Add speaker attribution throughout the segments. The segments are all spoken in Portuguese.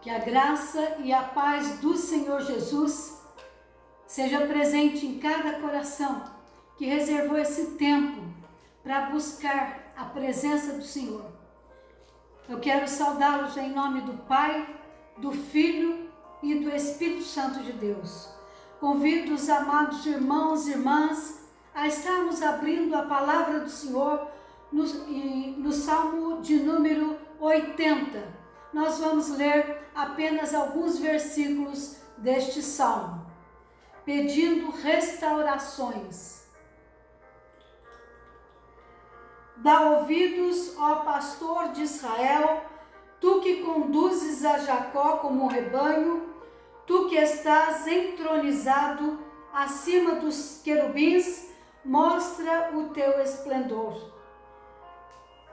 Speaker 1: Que a graça e a paz do Senhor Jesus seja presente em cada coração que reservou esse tempo para buscar a presença do Senhor. Eu quero saudá-los em nome do Pai, do Filho e do Espírito Santo de Deus. Convido os amados irmãos e irmãs a estarmos abrindo a palavra do Senhor no Salmo de número 80. Nós vamos ler apenas alguns versículos deste Salmo, pedindo restaurações. Dá ouvidos, ó pastor de Israel, tu que conduzes a Jacó como um rebanho, tu que estás entronizado acima dos querubins, mostra o teu esplendor.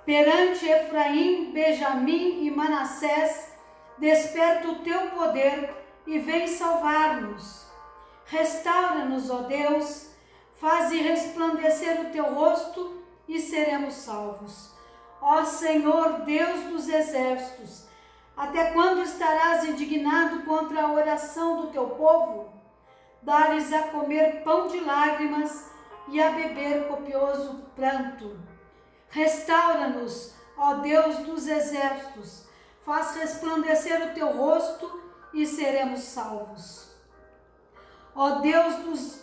Speaker 1: Perante Efraim, Benjamim e Manassés, desperta o teu poder e vem salvar-nos. Restaura-nos, ó Deus, faze resplandecer o teu rosto e seremos salvos. Ó Senhor, Deus dos exércitos, até quando estarás indignado contra a oração do teu povo? Dá-lhes a comer pão de lágrimas e a beber copioso pranto. Restaura-nos, ó Deus dos exércitos, faz resplandecer o teu rosto e seremos salvos. Ó Deus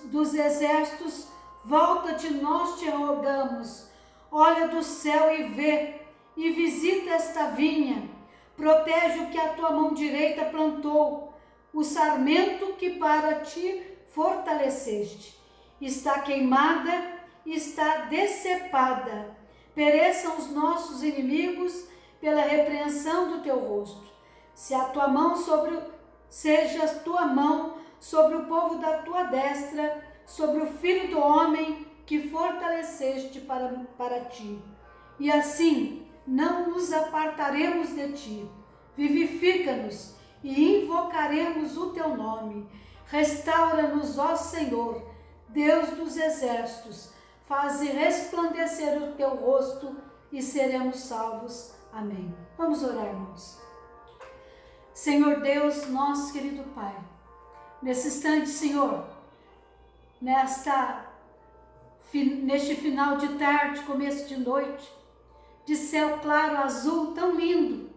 Speaker 1: dos exércitos, volta-te, nós te rogamos. Olha do céu e vê, e visita esta vinha. Protege o que a tua mão direita plantou, o sarmento que para ti fortaleceste. Está queimada, está decepada. Pereçam os nossos inimigos pela repreensão do teu rosto. Seja a tua mão sobre o povo da tua destra, sobre o filho do homem que fortaleceste para ti. E assim não nos apartaremos de ti. Vivifica-nos e invocaremos o teu nome. Restaura-nos, ó Senhor, Deus dos exércitos. Faze resplandecer o teu rosto e seremos salvos. Amém. Vamos orar, irmãos. Senhor Deus, nosso querido Pai, nesse instante, Senhor, neste final de tarde, começo de noite, de céu claro, azul, tão lindo,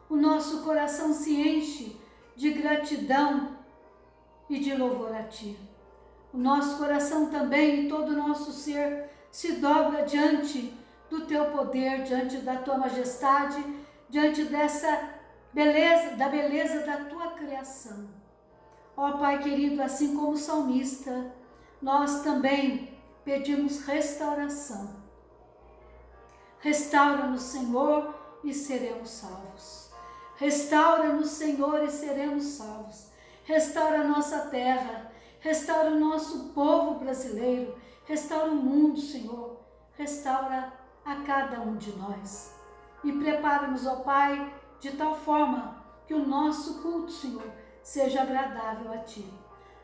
Speaker 1: o nosso coração se enche de gratidão e de louvor a Ti. O nosso coração também e todo o nosso ser se dobra diante do Teu poder, diante da Tua majestade, diante dessa beleza, da beleza da Tua criação. Ó Pai querido, assim como o salmista, nós também pedimos restauração. Restaura-nos, Senhor, e seremos salvos. Restaura-nos, Senhor, e seremos salvos. Restaura a nossa terra, restaura o nosso povo brasileiro, restaura o mundo, Senhor, restaura a cada um de nós. E prepara-nos, ó Pai, de tal forma que o nosso culto, Senhor, seja agradável a Ti.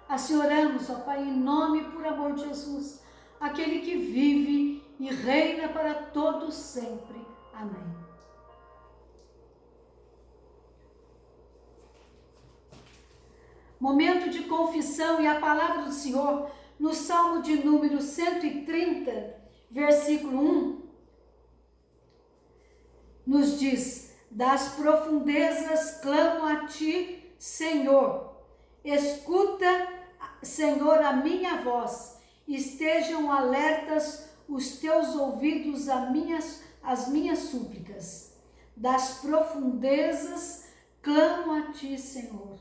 Speaker 1: Assim oramos, ó Pai, em nome e por amor de Jesus, aquele que vive e reina para todos sempre. Amém. Momento de confissão e a palavra do Senhor no Salmo de número 130, versículo 1, nos diz: das profundezas clamo a Ti, Senhor. Escuta, Senhor, a minha voz. Estejam alertas os Teus ouvidos às minhas súplicas. Das profundezas clamo a Ti, Senhor.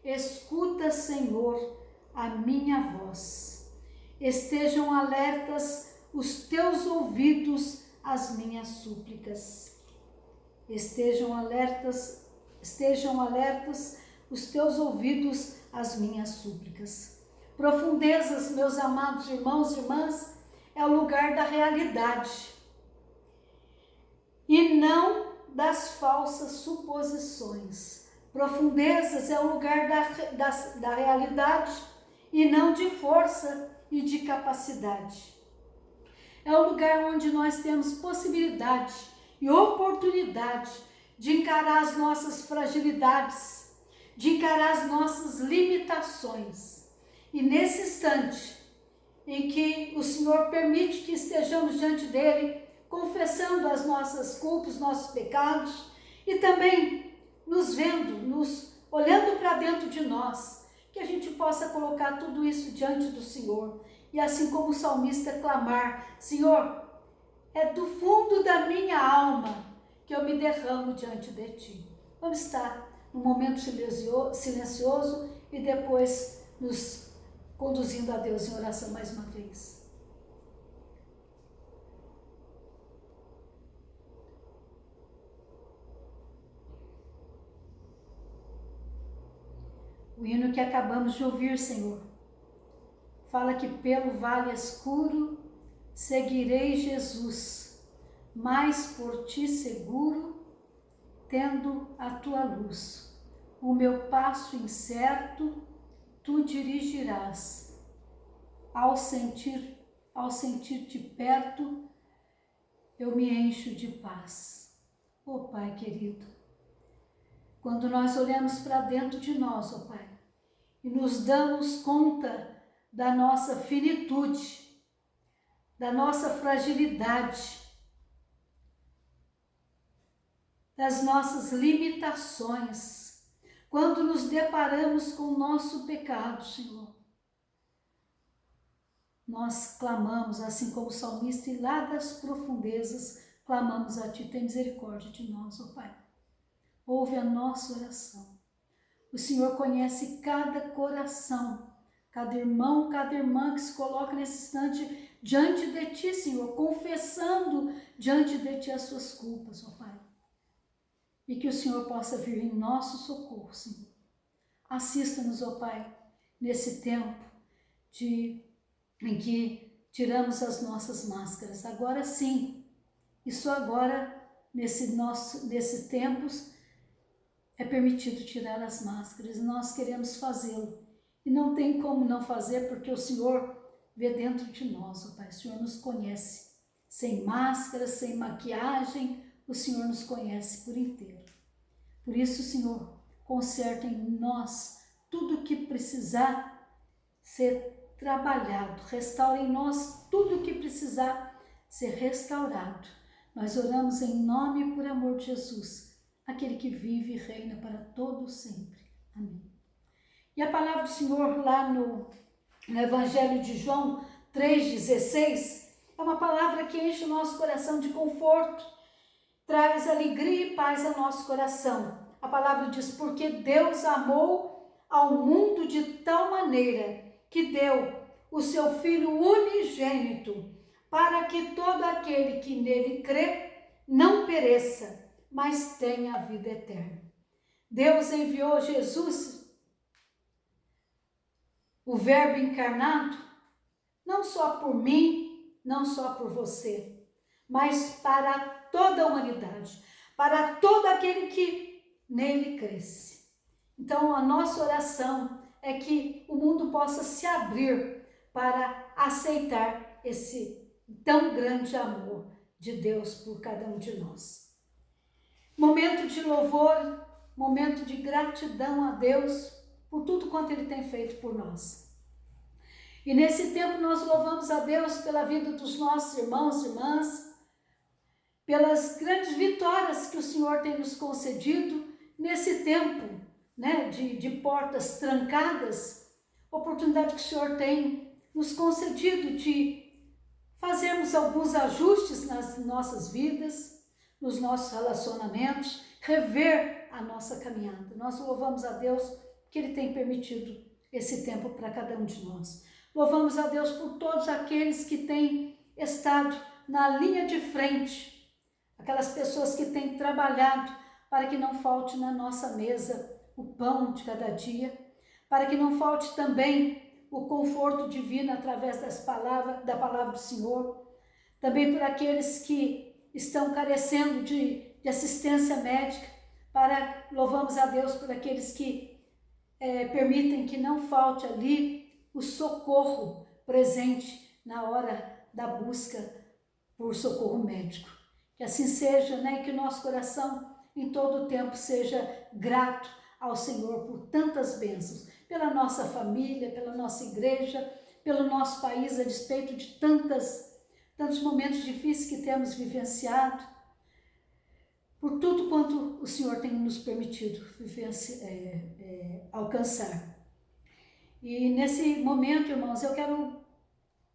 Speaker 1: Escuta, Senhor, a minha voz. Estejam alertas os teus ouvidos às minhas súplicas. Estejam alertas os teus ouvidos às minhas súplicas. Profundezas, meus amados irmãos e irmãs, é o lugar da realidade e não das falsas suposições. Profundezas é o lugar da realidade e não de força e de capacidade. É o lugar onde nós temos possibilidade e oportunidade de encarar as nossas fragilidades de encarar as nossas limitações. E nesse instante em que o Senhor permite que estejamos diante dele, confessando as nossas culpas, nossos pecados, e também nos vendo, nos olhando para dentro de nós, que a gente possa colocar tudo isso diante do Senhor, e assim como o salmista clamar: Senhor, é do fundo da minha alma que eu me derramo diante de ti. Vamos estar num momento silencioso e depois nos conduzindo a Deus em oração mais uma vez. O hino que acabamos de ouvir, Senhor, fala que pelo vale escuro seguirei Jesus, mas por ti seguro, tendo a tua luz. O meu passo incerto tu dirigirás. Ao sentir-te perto, eu me encho de paz. Ó Pai querido, quando nós olhamos para dentro de nós, ó Pai, e nos damos conta da nossa finitude, da nossa fragilidade, das nossas limitações, quando nos deparamos com o nosso pecado, Senhor, nós clamamos, assim como o salmista, e lá das profundezas clamamos a Ti: tem misericórdia de nós, ó Pai. Ouve a nossa oração. O Senhor conhece cada coração, cada irmão, cada irmã que se coloca nesse instante diante de Ti, Senhor, confessando diante de Ti as suas culpas, ó Pai. E que o Senhor possa vir em nosso socorro, Senhor. Assista-nos, ó Pai, nesse tempo em que tiramos as nossas máscaras. Agora sim, e só agora, nesses tempos, é permitido tirar as máscaras. E nós queremos fazê-lo. E não tem como não fazer, porque o Senhor vê dentro de nós, ó Pai. O Senhor nos conhece. Sem máscara, sem maquiagem, o Senhor nos conhece por inteiro. Por isso, Senhor, conserta em nós tudo o que precisar ser trabalhado. Restaura em nós tudo o que precisar ser restaurado. Nós oramos em nome e por amor de Jesus, aquele que vive e reina para todo sempre. Amém. E a palavra do Senhor lá no Evangelho de João 3,16 é uma palavra que enche o nosso coração de conforto, traz alegria e paz ao nosso coração. A palavra diz: porque Deus amou ao mundo de tal maneira que deu o seu Filho unigênito, para que todo aquele que nele crê não pereça, mas tenha a vida eterna. Deus enviou Jesus, o Verbo encarnado, não só por mim, não só por você, mas para toda a humanidade, para todo aquele que nele cresce. Então a nossa oração é que o mundo possa se abrir para aceitar esse tão grande amor de Deus por cada um de nós. Momento de louvor, momento de gratidão a Deus por tudo quanto Ele tem feito por nós. E nesse tempo nós louvamos a Deus pela vida dos nossos irmãos e irmãs, pelas grandes vitórias que o Senhor tem nos concedido nesse tempo, né, de portas trancadas, oportunidade que o Senhor tem nos concedido de fazermos alguns ajustes nas nossas vidas, nos nossos relacionamentos, rever a nossa caminhada. Nós louvamos a Deus que Ele tem permitido esse tempo para cada um de nós. Louvamos a Deus por todos aqueles que têm estado na linha de frente, aquelas pessoas que têm trabalhado para que não falte na nossa mesa o pão de cada dia, para que não falte também o conforto divino através da palavra do Senhor, também por aqueles que estão carecendo de assistência médica, louvamos a Deus por aqueles que permitem que não falte ali o socorro presente na hora da busca por socorro médico. Que assim seja, né? E que o nosso coração em todo o tempo seja grato ao Senhor por tantas bênçãos, pela nossa família, pela nossa igreja, pelo nosso país, a despeito de tantos momentos difíceis que temos vivenciado, por tudo quanto o Senhor tem nos permitido alcançar. E nesse momento, irmãos, eu quero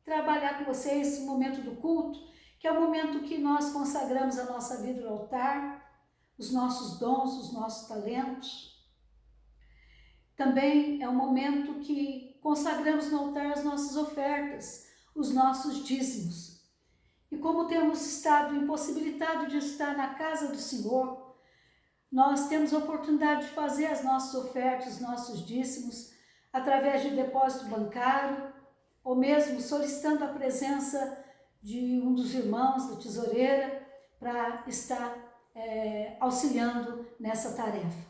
Speaker 1: trabalhar com vocês esse momento do culto, que é o momento que nós consagramos a nossa vida no altar, os nossos dons, os nossos talentos. Também é um momento que consagramos no altar as nossas ofertas, os nossos dízimos. E como temos estado impossibilitados de estar na casa do Senhor, nós temos a oportunidade de fazer as nossas ofertas, os nossos dízimos, através de depósito bancário, ou mesmo solicitando a presença de um dos irmãos da tesoureira para estar auxiliando nessa tarefa.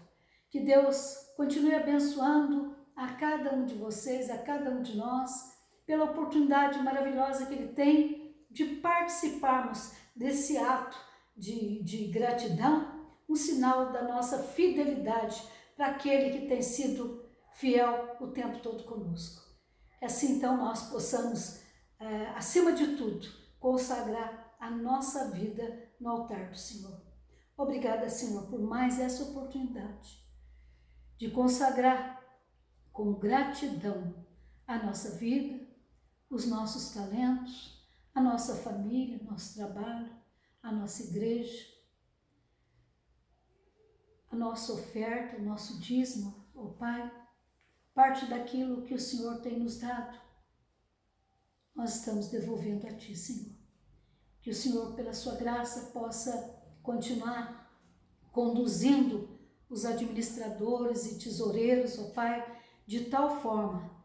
Speaker 1: Que Deus continue abençoando a cada um de vocês, a cada um de nós, pela oportunidade maravilhosa que Ele tem de participarmos desse ato de gratidão, um sinal da nossa fidelidade para aquele que tem sido fiel o tempo todo conosco. Assim, então, nós possamos, acima de tudo, consagrar a nossa vida no altar do Senhor. Obrigada, Senhor, por mais essa oportunidade de consagrar com gratidão a nossa vida, os nossos talentos, a nossa família, nosso trabalho, a nossa igreja, a nossa oferta, o nosso dízimo, ó Pai, parte daquilo que o Senhor tem nos dado, nós estamos devolvendo a Ti, Senhor. Que o Senhor, pela Sua graça, possa continuar conduzindo os administradores e tesoureiros, ó Pai, de tal forma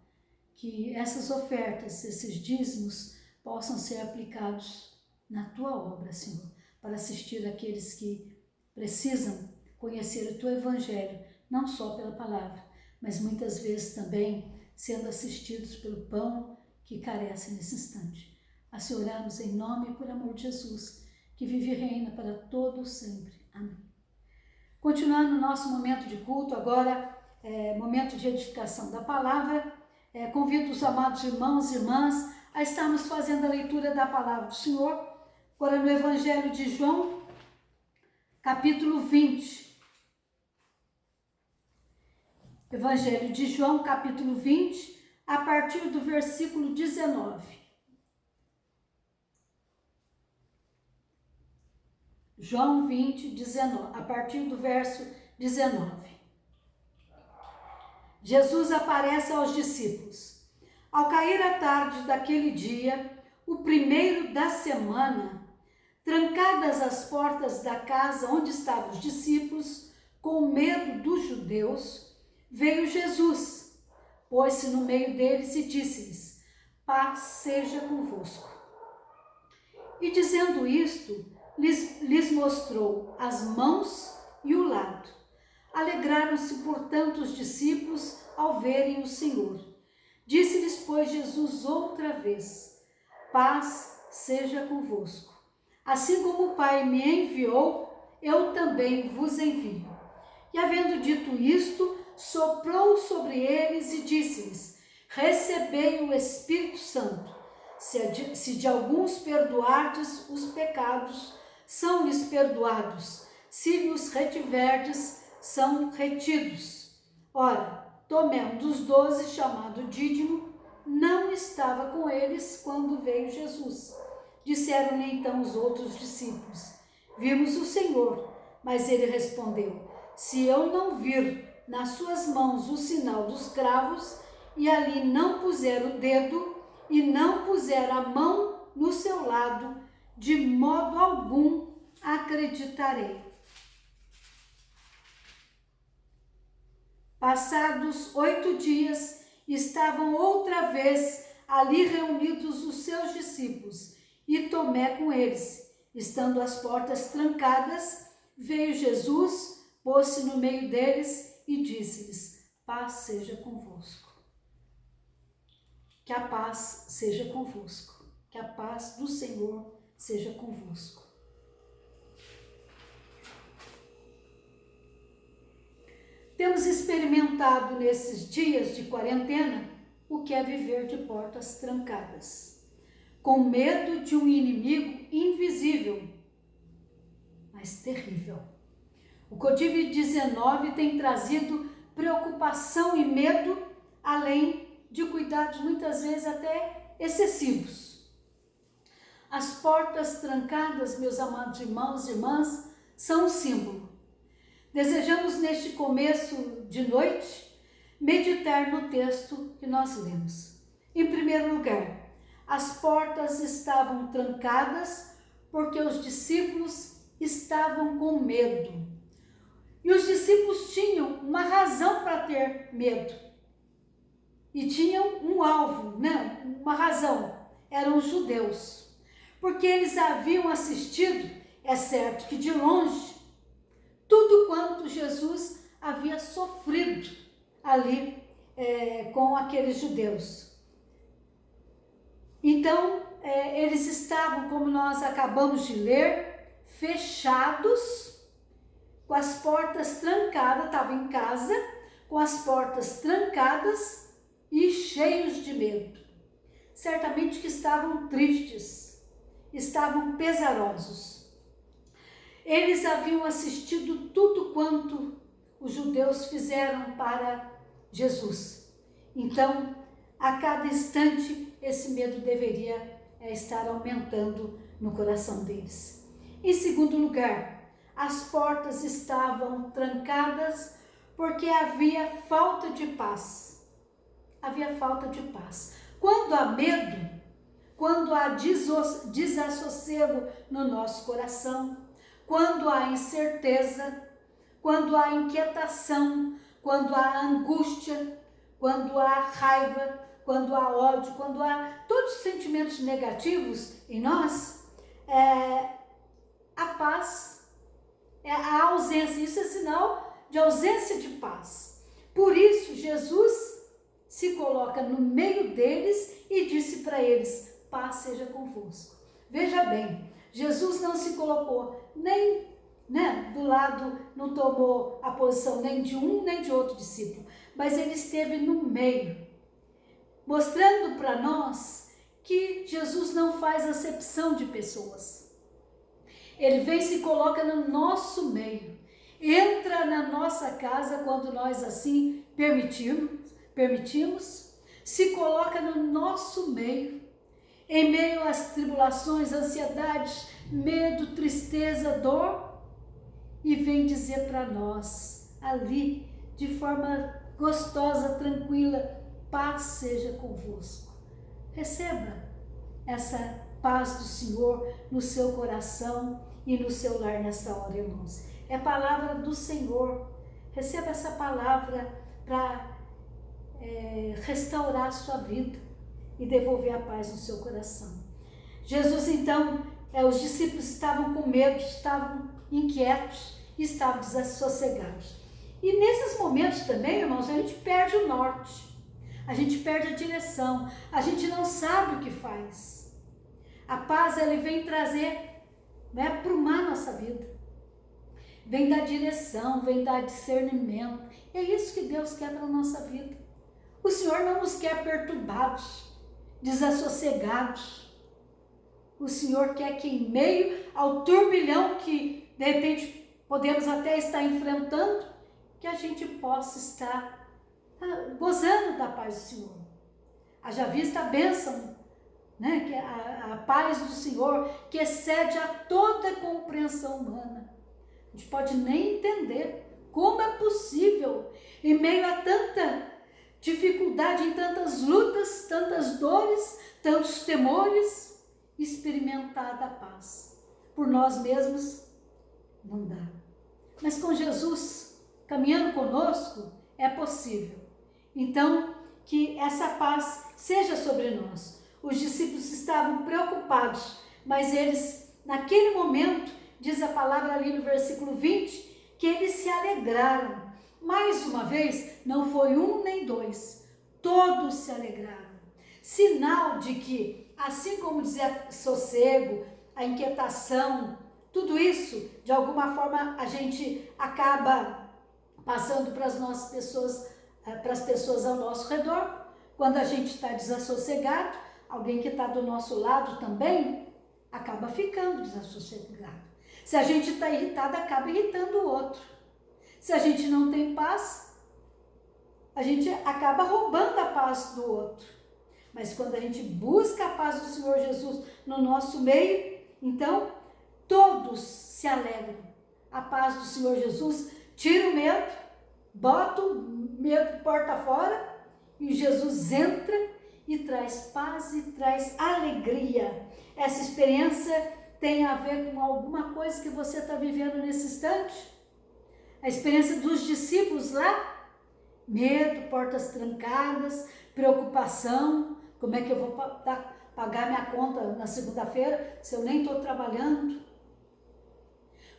Speaker 1: que essas ofertas, esses dízimos, possam ser aplicados na Tua obra, Senhor, para assistir aqueles que precisam conhecer o Teu Evangelho, não só pela palavra, mas muitas vezes também sendo assistidos pelo pão que carece nesse instante. Assim oramos em nome e por amor de Jesus, que vive e reina para todos sempre. Amém. Continuando o nosso momento de culto, agora momento de edificação da palavra, convido os amados irmãos e irmãs a estarmos fazendo a leitura da palavra do Senhor, agora no Evangelho de João, capítulo 20. Evangelho de João, capítulo 20, a partir do versículo 19. João 20, 19, a partir do verso 19. Jesus aparece aos discípulos. Ao cair a tarde daquele dia, o primeiro da semana, trancadas as portas da casa onde estavam os discípulos, com medo dos judeus, veio Jesus, pôs-se no meio deles e disse-lhes: paz seja convosco. E dizendo isto, lhes mostrou as mãos e o lado. Alegraram-se, portanto, os discípulos ao verem o Senhor. Disse-lhes, pois, Jesus outra vez: paz seja convosco. Assim como o Pai me enviou, eu também vos envio. E havendo dito isto, soprou sobre eles e disse-lhes: recebei o Espírito Santo. Se de alguns perdoardes os pecados, são-lhes perdoados. Se lhes retiverdes, são retidos. Ora, Tomé, um dos 12, chamado Dídimo, não estava com eles quando veio Jesus. Disseram-lhe então os outros discípulos: vimos o Senhor. Mas ele respondeu: se eu não vir nas suas mãos o sinal dos cravos, e ali não puser o dedo, e não puser a mão no seu lado, de modo algum acreditarei. Passados 8 dias, estavam outra vez ali reunidos os seus discípulos, e Tomé com eles. Estando as portas trancadas, veio Jesus, pôs-se no meio deles e disse-lhes: paz seja convosco. Que a paz seja convosco. Que a paz do Senhor seja convosco. temos experimentado nesses dias de quarentena o que é viver de portas trancadas, com medo de um inimigo invisível, mas terrível. O Covid-19 tem trazido preocupação e medo, além de cuidados muitas vezes até excessivos. As portas trancadas, meus amados irmãos e irmãs, são um símbolo. Desejamos neste começo de noite meditar no texto que nós lemos. Em primeiro lugar, as portas estavam trancadas porque os discípulos estavam com medo. E os discípulos tinham uma razão para ter medo. E tinham um alvo, né? Uma razão. Eram os judeus. Porque eles haviam assistido, é certo que de longe, tudo quanto Jesus havia sofrido ali com aqueles judeus. Então, eles estavam, como nós acabamos de ler, fechados, com as portas trancadas, estavam em casa, com as portas trancadas e cheios de medo. Certamente que estavam tristes, estavam pesarosos. Eles haviam assistido tudo quanto os judeus fizeram para Jesus. Então, a cada instante, esse medo deveria estar aumentando no coração deles. Em segundo lugar, as portas estavam trancadas porque havia falta de paz. Havia falta de paz. Quando há medo, quando há desassossego no nosso coração, quando há incerteza, quando há inquietação, quando há angústia, quando há raiva, quando há ódio, quando há todos os sentimentos negativos em nós, a paz é a ausência. Isso é sinal de ausência de paz. Por isso, Jesus se coloca no meio deles e disse para eles: paz seja convosco. Veja bem, Jesus não se colocou nem do lado, não tomou a posição nem de um nem de outro discípulo, mas ele esteve no meio, mostrando para nós que Jesus não faz acepção de pessoas. Ele vem e se coloca no nosso meio, entra na nossa casa quando nós assim permitimos, se coloca no nosso meio, em meio às tribulações, ansiedades, medo, tristeza, dor, e vem dizer para nós, ali, de forma gostosa, tranquila: paz seja convosco. Receba essa paz do Senhor no seu coração e no seu lar nesta hora, irmãos. É a palavra do Senhor. Receba essa palavra para restaurar a sua vida e devolver a paz no seu coração. Jesus, então, os discípulos estavam com medo, estavam inquietos, estavam desassossegados. E nesses momentos também, irmãos, a gente perde o norte, a gente perde a direção, a gente não sabe o que faz. A paz, ela vem trazer, aprumar a nossa vida, vem dar direção, vem dar discernimento. É isso que Deus quer para a nossa vida. O Senhor não nos quer perturbados, desassossegados. O Senhor quer que em meio ao turbilhão que de repente podemos até estar enfrentando, que a gente possa estar gozando da paz do Senhor. Haja vista a bênção, que a paz do Senhor, que excede a toda compreensão humana. A gente pode nem entender como é possível, em meio a tanta dificuldade, em tantas lutas, tantas dores, tantos temores, experimentar da paz. Por nós mesmos, não dá. Mas com Jesus, caminhando conosco, é possível. Então, que essa paz seja sobre nós. Os discípulos estavam preocupados, mas eles, naquele momento, diz a palavra ali no versículo 20, que eles se alegraram. Mais uma vez, não foi um nem dois, todos se alegraram. Sinal de que, assim como dizia sossego, a inquietação, tudo isso, de alguma forma, a gente acaba passando para as nossas pessoas, para as pessoas ao nosso redor. Quando a gente está desassossegado, alguém que está do nosso lado também acaba ficando desassossegado. Se a gente está irritado, acaba irritando o outro. Se a gente não tem paz, a gente acaba roubando a paz do outro. Mas quando a gente busca a paz do Senhor Jesus no nosso meio, então todos se alegram. A paz do Senhor Jesus tira o medo, bota o medo porta fora e Jesus entra e traz paz e traz alegria. Essa experiência tem a ver com alguma coisa que você está vivendo nesse instante? A experiência dos discípulos lá? Medo, portas trancadas, preocupação. Como é que eu vou pagar minha conta na segunda-feira se eu nem estou trabalhando?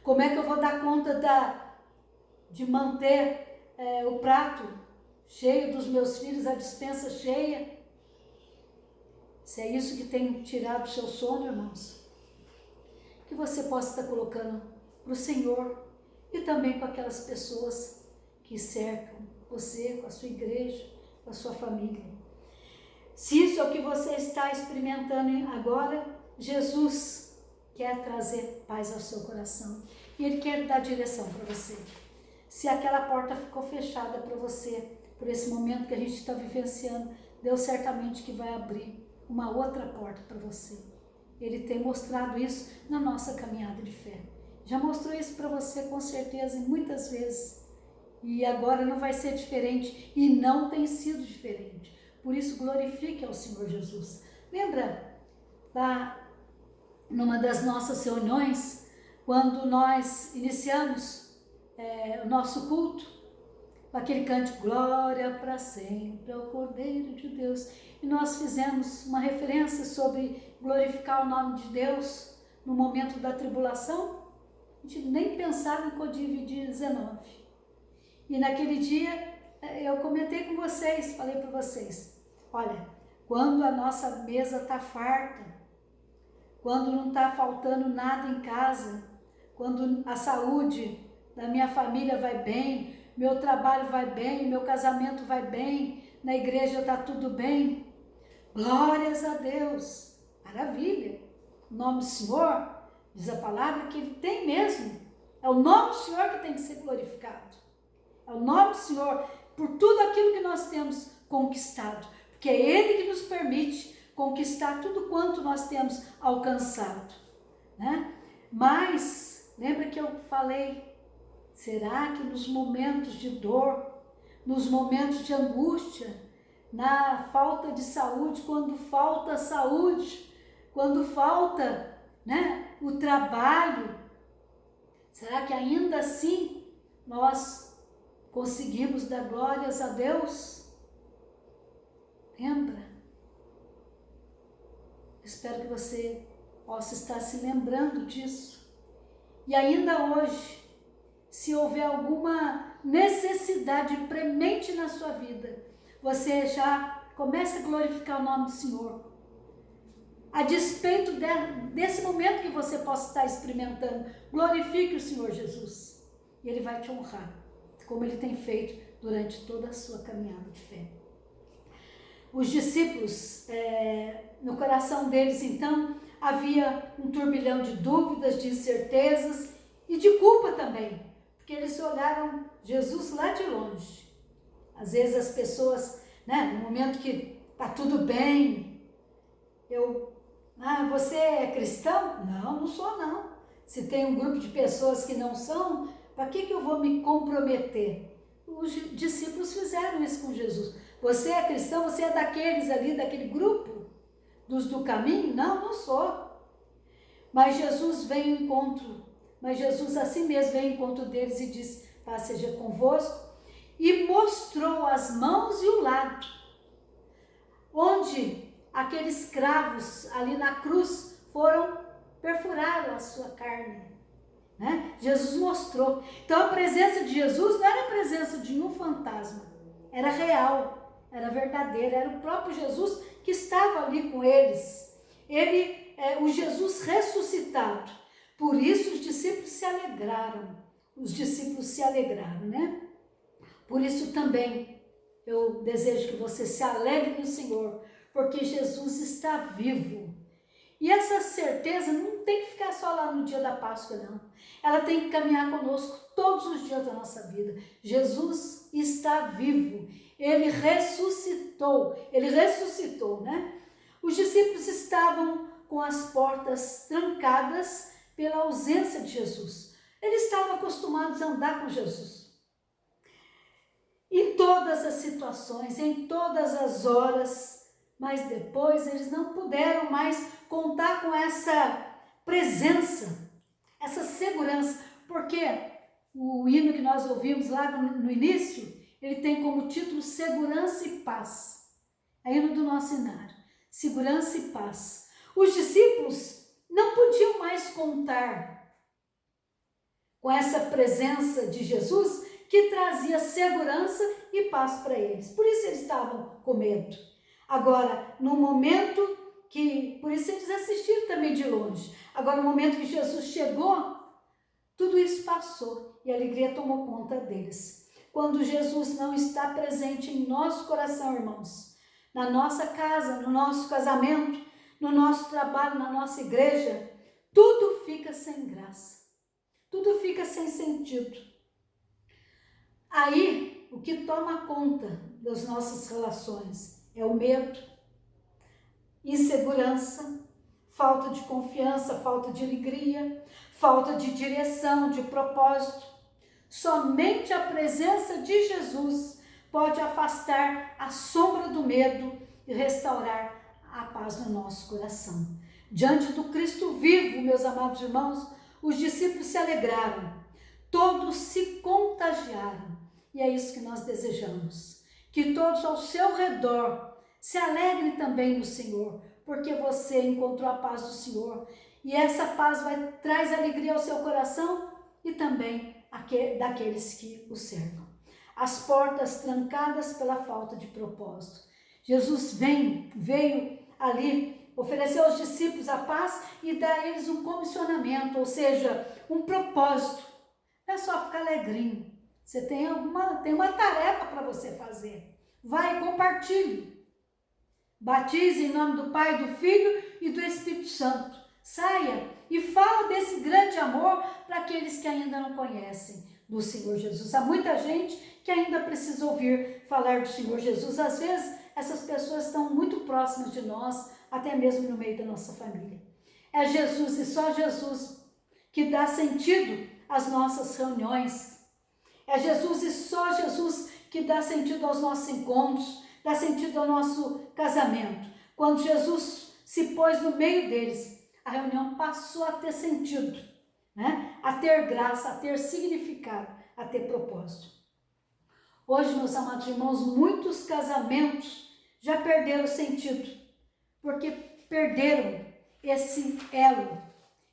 Speaker 1: Como é que eu vou dar conta de manter o prato cheio dos meus filhos, a despensa cheia? Se é isso que tem tirado o seu sono, irmãos, que você possa estar colocando para o Senhor e também com aquelas pessoas que cercam você, com a sua igreja, com a sua família. Se isso é o que você está experimentando agora, Jesus quer trazer paz ao seu coração e Ele quer dar direção para você. Se aquela porta ficou fechada para você, por esse momento que a gente está vivenciando, Deus certamente que vai abrir uma outra porta para você. Ele tem mostrado isso na nossa caminhada de fé. Já mostrou isso para você com certeza muitas vezes. E agora não vai ser diferente e não tem sido diferente. Por isso glorifique ao Senhor Jesus. Lembra lá numa das nossas reuniões, quando nós iniciamos o nosso culto, com aquele cântico, glória para sempre ao Cordeiro de Deus. E nós fizemos uma referência sobre glorificar o nome de Deus no momento da tribulação. A gente nem pensava em Covid-19. E naquele dia eu comentei com vocês, falei para vocês, olha, quando a nossa mesa está farta, quando não está faltando nada em casa, quando a saúde da minha família vai bem, meu trabalho vai bem, meu casamento vai bem, na igreja está tudo bem, glórias a Deus, maravilha. O nome do Senhor, diz a palavra, que Ele tem mesmo, é o nome do Senhor que tem que ser glorificado. É o nome do Senhor, por tudo aquilo que nós temos conquistado, porque é Ele que nos permite conquistar tudo quanto nós temos alcançado, né? Mas, lembra que eu falei, será que nos momentos de dor, nos momentos de angústia, na falta de saúde, quando falta saúde, quando falta, né, o trabalho, será que ainda assim nós conseguimos dar glórias a Deus? Lembra? Espero que você possa estar se lembrando disso. E ainda hoje, se houver alguma necessidade premente na sua vida, você já começa a glorificar o nome do Senhor. A despeito desse momento que você possa estar experimentando, glorifique o Senhor Jesus. E Ele vai te honrar, como Ele tem feito durante toda a sua caminhada de fé. Os discípulos, no coração deles, então, havia um turbilhão de dúvidas, de incertezas e de culpa também, porque eles olharam Jesus lá de longe. Às vezes as pessoas, né, no momento que está tudo bem, você é cristão? Não, não sou não. Se tem um grupo de pessoas que não são, para que eu vou me comprometer? Os discípulos fizeram isso com Jesus. Você é cristão? Você é daqueles ali, daquele grupo? Dos do caminho? Não, não sou. Mas Jesus veio ao encontro. Mas Jesus assim mesmo veio ao encontro deles e disse, paz seja convosco. E mostrou as mãos e o lado. Onde aqueles cravos ali na cruz perfuraram a sua carne. Né? Jesus mostrou. Então a presença de Jesus não era a presença de um fantasma, era real, era verdadeira, era o próprio Jesus que estava ali com eles. O Jesus ressuscitado. Por isso os discípulos se alegraram. Os discípulos se alegraram, né? Por isso também eu desejo que você se alegre no Senhor, porque Jesus está vivo. E essa certeza não tem que ficar só lá no dia da Páscoa, não. Ela tem que caminhar conosco todos os dias da nossa vida. Jesus está vivo. Ele ressuscitou, né? Os discípulos estavam com as portas trancadas pela ausência de Jesus. Eles estavam acostumados a andar com Jesus. Em todas as situações, em todas as horas, mas depois eles não puderam mais contar com essa presença, essa segurança, porque o hino que nós ouvimos lá no início, ele tem como título Segurança e Paz. É o hino do nosso Inário, Segurança e Paz. Os discípulos não podiam mais contar com essa presença de Jesus que trazia segurança e paz para eles. Por isso eles estavam com medo. Agora, no momento que, por isso eles assistiram também de longe. Agora, no momento que Jesus chegou, tudo isso passou e a alegria tomou conta deles. Quando Jesus não está presente em nosso coração, irmãos, na nossa casa, no nosso casamento, no nosso trabalho, na nossa igreja, tudo fica sem graça, tudo fica sem sentido. Aí, o que toma conta das nossas relações é o medo, insegurança, falta de confiança, falta de alegria, falta de direção, de propósito. Somente a presença de Jesus pode afastar a sombra do medo e restaurar a paz no nosso coração. Diante do Cristo vivo, meus amados irmãos, os discípulos se alegraram, todos se contagiaram. E é isso que nós desejamos, que todos ao seu redor se alegrem também no Senhor, porque você encontrou a paz do Senhor. E essa paz traz alegria ao seu coração e também daqueles que o cercam. As portas trancadas pela falta de propósito. Jesus veio ali, ofereceu aos discípulos a paz e dá a eles um comissionamento, ou seja, um propósito. Não é só ficar alegrinho. Você tem uma tarefa para você fazer. Vai, compartilhe. Batize em nome do Pai, do Filho e do Espírito Santo. Saia e fala desse grande amor para aqueles que ainda não conhecem do Senhor Jesus. Há muita gente que ainda precisa ouvir falar do Senhor Jesus. Às vezes, essas pessoas estão muito próximas de nós, até mesmo no meio da nossa família. É Jesus e só Jesus que dá sentido às nossas reuniões. É Jesus e só Jesus que dá sentido aos nossos encontros, dá sentido ao nosso casamento. Quando Jesus se pôs no meio deles, a reunião passou a ter sentido, né? A ter graça, a ter significado, a ter propósito. Hoje, meus amados irmãos, muitos casamentos já perderam o sentido, porque perderam esse elo,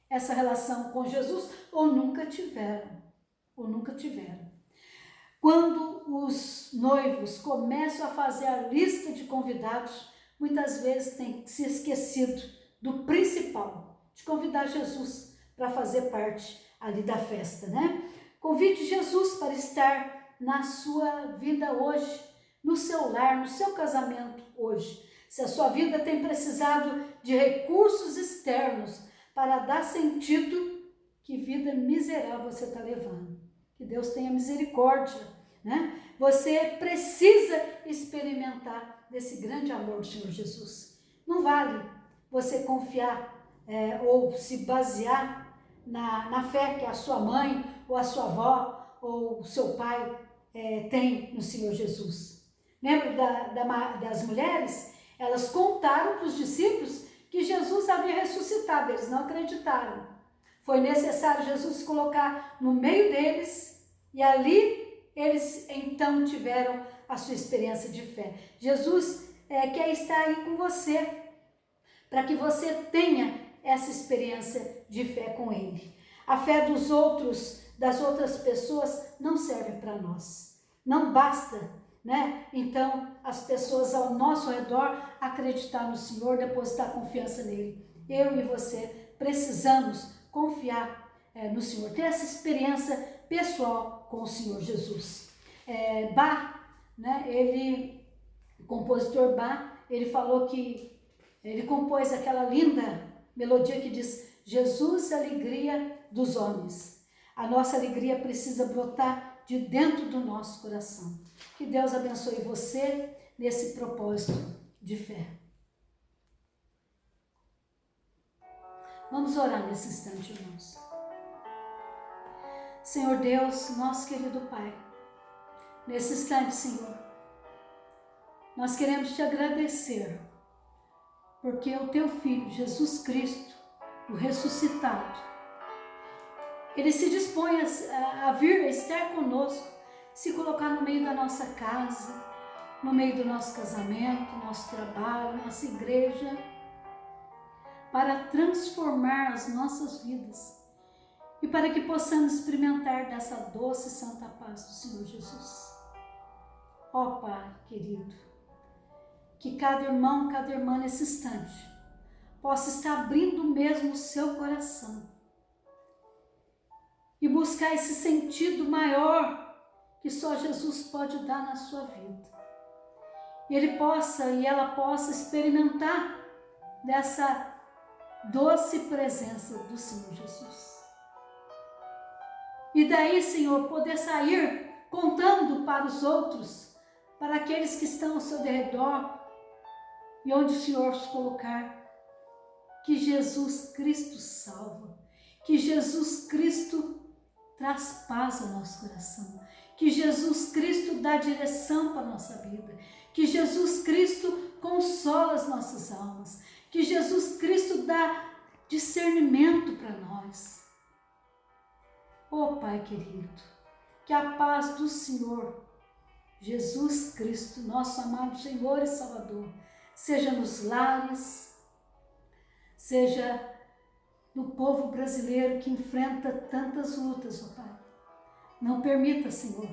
Speaker 1: essa relação com Jesus, ou nunca tiveram. Quando os noivos começam a fazer a lista de convidados, muitas vezes tem se esquecido do principal, de convidar Jesus para fazer parte ali da festa, né? Convide Jesus para estar na sua vida hoje, no seu lar, no seu casamento hoje. Se a sua vida tem precisado de recursos externos para dar sentido, que vida miserável você está levando. Que Deus tenha misericórdia, né? Você precisa experimentar desse grande amor do Senhor Jesus. Não vale você confiar ou se basear na fé que a sua mãe, ou a sua avó, ou o seu pai tem no Senhor Jesus. Lembra das mulheres? Elas contaram para os discípulos que Jesus havia ressuscitado, eles não acreditaram. Foi necessário Jesus se colocar no meio deles e ali eles então tiveram a sua experiência de fé. Jesus quer estar aí com você, para que você tenha essa experiência de fé com Ele. A fé dos outros, das outras pessoas, não serve para nós. Não basta, né? Então, as pessoas ao nosso redor acreditar no Senhor, depositar confiança nele. Eu e você precisamos confiar no Senhor, ter essa experiência pessoal com o Senhor Jesus. Bach, né? O compositor Bach, ele falou que ele compôs aquela linda melodia que diz: Jesus, alegria dos homens. A nossa alegria precisa brotar de dentro do nosso coração. Que Deus abençoe você nesse propósito de fé. Vamos orar nesse instante, irmãos. Senhor Deus, nosso querido Pai, nesse instante, Senhor, nós queremos te agradecer, porque o teu Filho, Jesus Cristo, o ressuscitado, ele se dispõe a vir, a estar conosco, se colocar no meio da nossa casa, no meio do nosso casamento, nosso trabalho, nossa igreja, para transformar as nossas vidas e para que possamos experimentar dessa doce e santa paz do Senhor Jesus. Ó Pai querido, que cada irmão, cada irmã nesse instante possa estar abrindo mesmo o seu coração e buscar esse sentido maior que só Jesus pode dar na sua vida. E ele possa e ela possa experimentar dessa doce presença do Senhor Jesus. E daí, Senhor, poder sair contando para os outros, para aqueles que estão ao seu redor e onde o Senhor os colocar, que Jesus Cristo salva, que Jesus Cristo traz paz ao nosso coração, que Jesus Cristo dá direção para a nossa vida, que Jesus Cristo consola as nossas almas, que Jesus Cristo dá discernimento para nós. Oh Pai querido, que a paz do Senhor Jesus Cristo, nosso amado Senhor e Salvador, seja nos lares, seja no povo brasileiro que enfrenta tantas lutas, oh Pai. Não permita, Senhor,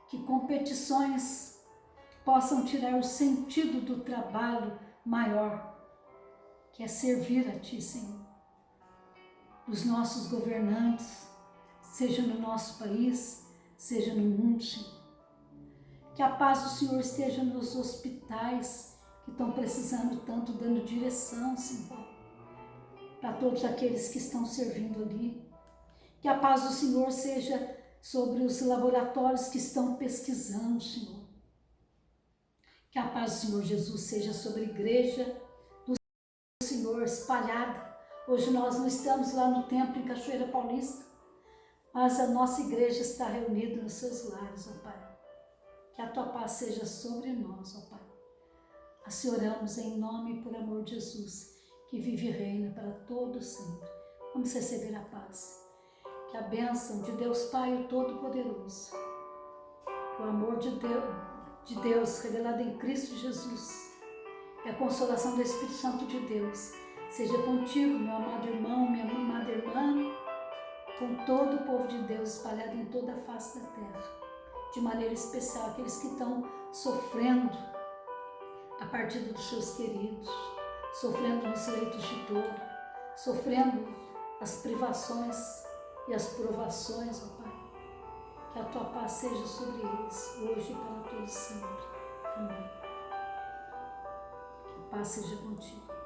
Speaker 1: que competições possam tirar o sentido do trabalho maior, que é servir a Ti, Senhor. Os nossos governantes, seja no nosso país, seja no mundo, Senhor. Que a paz do Senhor esteja nos hospitais que estão precisando tanto, dando direção, Senhor, para todos aqueles que estão servindo ali. Que a paz do Senhor seja sobre os laboratórios que estão pesquisando, Senhor. Que a paz do Senhor Jesus seja sobre a igreja do Senhor espalhada. Hoje nós não estamos lá no templo em Cachoeira Paulista, mas a nossa igreja está reunida nos seus lares, ó Pai. Que a Tua paz seja sobre nós, ó Pai. Assim oramos em nome e por amor de Jesus, que vive e reina para todos sempre. Vamos receber a paz. Que a bênção de Deus Pai, o Todo-Poderoso, o amor de Deus revelado em Cristo Jesus e a consolação do Espírito Santo de Deus seja contigo, meu amado irmão, minha amada irmã, com todo o povo de Deus espalhado em toda a face da terra, de maneira especial aqueles que estão sofrendo a partida dos seus queridos, sofrendo nos leitos de dor, sofrendo as privações e as provações, ó Pai. Que a Tua paz seja sobre eles, hoje e para todos sempre. Amém. Que a paz seja contigo.